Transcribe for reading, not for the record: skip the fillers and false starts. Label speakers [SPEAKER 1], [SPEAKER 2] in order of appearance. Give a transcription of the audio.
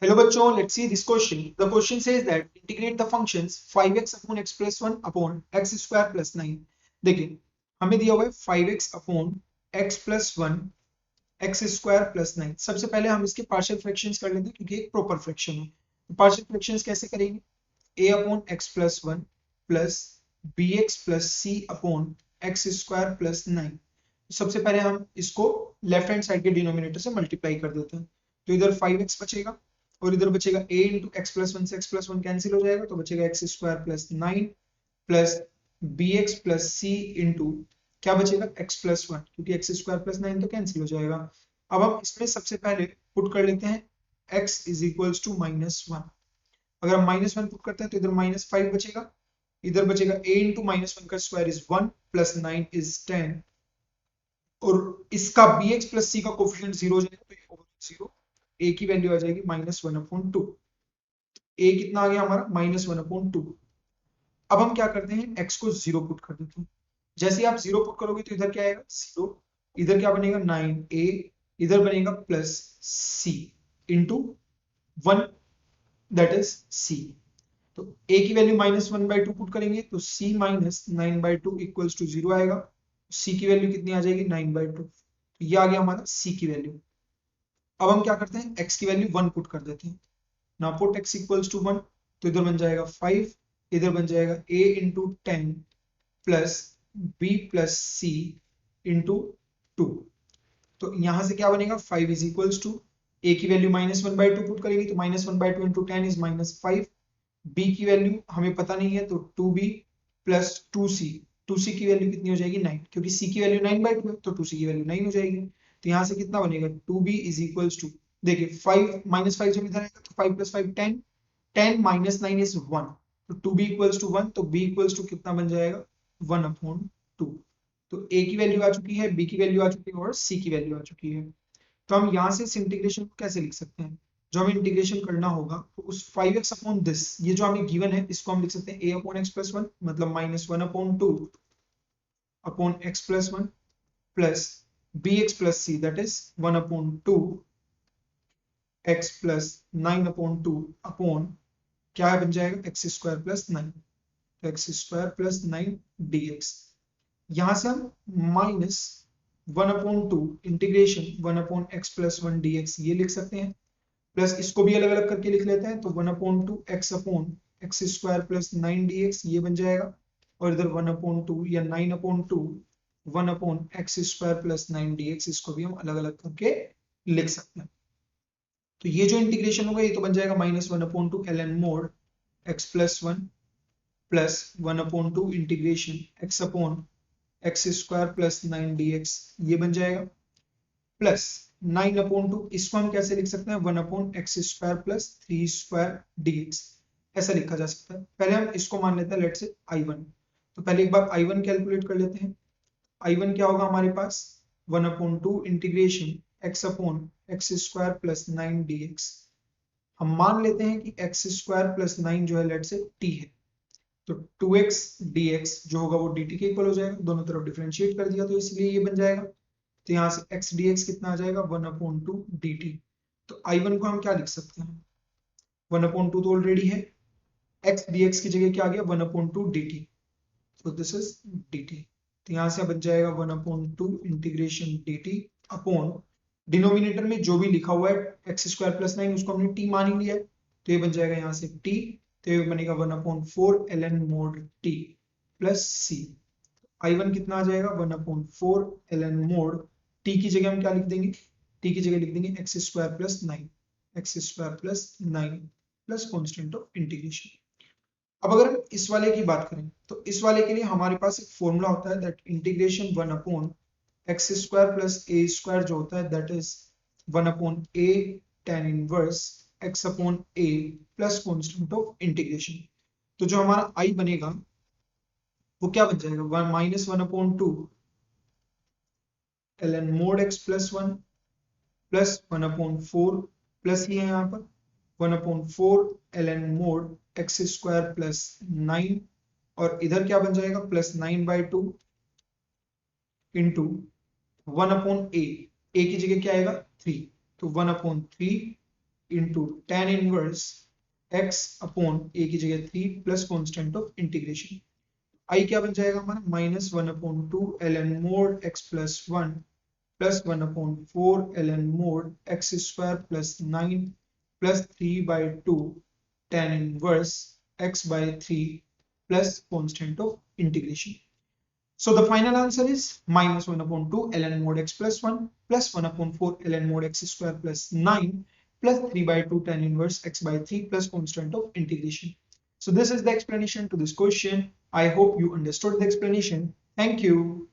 [SPEAKER 1] Hello bachcho, let's see this question. The question says that integrate the functions 5x upon x plus 1 upon x square plus 9. देखिए हमें दिया हुआ है 5x upon x plus 1 x square plus 9. सबसे पहले हम इसके partial fractions कर लेते हैं क्योंकि एक प्रॉपर फ्रैक्शन है. तो पार्शियल फ्रैक्शंस कैसे करेंगे? a upon x plus 1 plus bx plus c upon x square plus 9. सबसे पहले हम इसको लेफ्ट हैंड साइड के डिनोमिनेटर से मल्टीप्लाई कर देते हैं. तो इधर 5x बचेगा और इधर बचेगा a into x plus one से एक्स प्लस वन कैंसिल हो जाएगा तो बचेगा x square plus 9 plus b x plus c into क्या बचेगा एक्स प्लस वन, क्योंकि एक्स स्क्वायर प्लस 9 तो कैंसिल हो जाएगा. अब हम इसमें सबसे पहले पुट कर लेते हैं x इज इक्वल्स टू -1. अगर हम -1 पुट करते हैं तो इधर -5 बचेगा, इधर बचेगा a इंटू -1 का स्क्वायर इज 1 प्लस 9 इज 10 और इसका bx प्लस c का कोफिशिएंट 0 हो जाएगा तो ये ओवर 0. a की वैल्यू आ जाएगी -1/2. a कितना आ गया हमारा -1/2. अब हम क्या करते हैं x को 0 पुट कर देते हैं. जैसे ही आप 0 पुट करोगे तो इधर क्या आएगा 0, इधर क्या बनेगा 9a, इधर बनेगा plus c into 1 that is c. तो a की वैल्यू -1/2 पुट करेंगे तो c -9/2 इक्वल्स टू 0 आएगा. c की वैल्यू कितनी आ जाएगी 9/2. तो ये आ गया हमारा c की वैल्यू. अब हम क्या करते हैं x की वैल्यू 1 पुट कर देते हैं. Now put x equals to 1 तो इधर बन जाएगा 5, इधर बन जाएगा a into 10 plus b plus c into 2. तो यहां से क्या बनेगा 5 इज इक्वल्स टू a की वैल्यू -1/2 पुट करेंगे तो -1/2 इंटू 10 इज -5. b की वैल्यू हमें पता नहीं है तो 2b प्लस 2c. 2c की वैल्यू कितनी हो जाएगी 9, क्योंकि c की वैल्यू 9/2 है तो 2c की वैल्यू 9 हो जाएगी. तो यहाँ से कितना बनेगा 2b इज इक्वल्स टू, देखिए 5 -5 जब इधर आएगा तो 5 प्लस 5 10, 10 माइनस 9 इज 1. तो 2b इक्वल्स टू 1 तो b इक्वल्स टू कितना बन जाएगा 1/2. तो a की वैल्यू आ चुकी है, b की वैल्यू आ चुकी है और c की वैल्यू आ चुकी है. तो हम यहाँ से इस इंटीग्रेशन को कैसे लिख सकते हैं? जो हमें इंटीग्रेशन करना होगा तो उस 5x अपॉन दिस, ये जो हमें गिवन है इसको हम लिख सकते हैं a upon x plus one, मतलब -1/2 upon x plus one plus bx plus c that is 1/2 x plus 9/2 upon क्या बन जाएगा एक्स स्क्वायर प्लस 9. तो एक्स स्क्वायर प्लस 9 dx. यहां से हम -1/2 इंटीग्रेशन 1/x प्लस 1 dx ये लिख सकते हैं. प्लस इसको भी अलग अलग करके लिख लेते हैं तो 1/2 x upon x square plus 9 dx ये बन जाएगा. और इधर 1/2 या 9/2 1/x स्क्वायर प्लस 9 dx इसको भी हम अलग अलग करके लिख सकते हैं. तो ये जो इंटीग्रेशन होगा ये तो बन जाएगा -1/2 ln mod x plus 1 plus 1/2 integration x upon x square plus 9 dx ये बन जाएगा. प्लस 9/2 इसको हम कैसे लिख सकते हैं 1/x square plus 3 square dx. ऐसा लिखा जा सकता है. पहले हम इसको मान लेते हैं लेट्स से I1. तो पहले एक बार I1 कैलकुलेट कर लेते हैं. I1 क्या होगा हमारे पास 1/2 integration x upon x square plus 9 dx. हम मान लेते हैं कि एक्स स्क्वायर प्लस 9 जो है लेट्स से t है तो 2x dx जो होगा वो dt के इक्वल हो जाएगा. दोनों तरफ डिफरेंशिएट कर दिया तो इसलिए ये बन जाएगा. तो यहाँ से x dx कितना आ जाएगा 1/2 dt. तो I1 को हम क्या लिख सकते हैं 1/2 तो ऑलरेडी है, x dx की जगह क्या आ गया 1/2 dt. तो दिस इज dt. तो यहाँ से बन जाएगा 1/2 इंटीग्रेशन dt अपॉन डिनोमिनेटर में जो भी लिखा हुआ है एक्स स्क्वायर प्लस 9 उसको हमने t मान ही लिया है तो ये बन जाएगा यहाँ से t. तो ये बनेगा 1/4 ln mode t plus c. I1 कितना आ जाएगा 1/4 ln मोड t की जगह हम क्या लिख देंगे, t की जगह लिख देंगे x square plus 9, x square plus 9 plus constant of integration. अब अगर हम इस वाले की बात करें तो इस वाले के लिए हमारे पास एक फॉर्मूला होता है that integration 1/x square plus a square जो होता है that is 1/a tan inverse x upon a plus constant of integration. तो जो हमारा i बनेगा वो क्या बन जाएगा -1/2 ln mod x plus 1 plus 1/4 plus ही है यहाँ पर 1/4 ln mod x square plus 9 और इधर क्या बन जाएगा प्लस 9/2 इंटू 1/a. a की जगह क्या आएगा 3 तो 1/3 into tan inverse x upon a की जगह 3 plus constant of integration. I क्या बन जाएगा हमारा minus 1/2 ln mod x plus 1 plus 1/4 ln mod x square plus 9 plus 3/2 tan inverse x by 3 plus constant of integration. So the final answer is minus 1/2 ln mod x plus 1 plus 1/4 ln mod x square plus 9 plus 3/2 tan inverse x by 3 plus constant of integration. So this is the explanation to this question. I hope you understood the explanation. Thank you.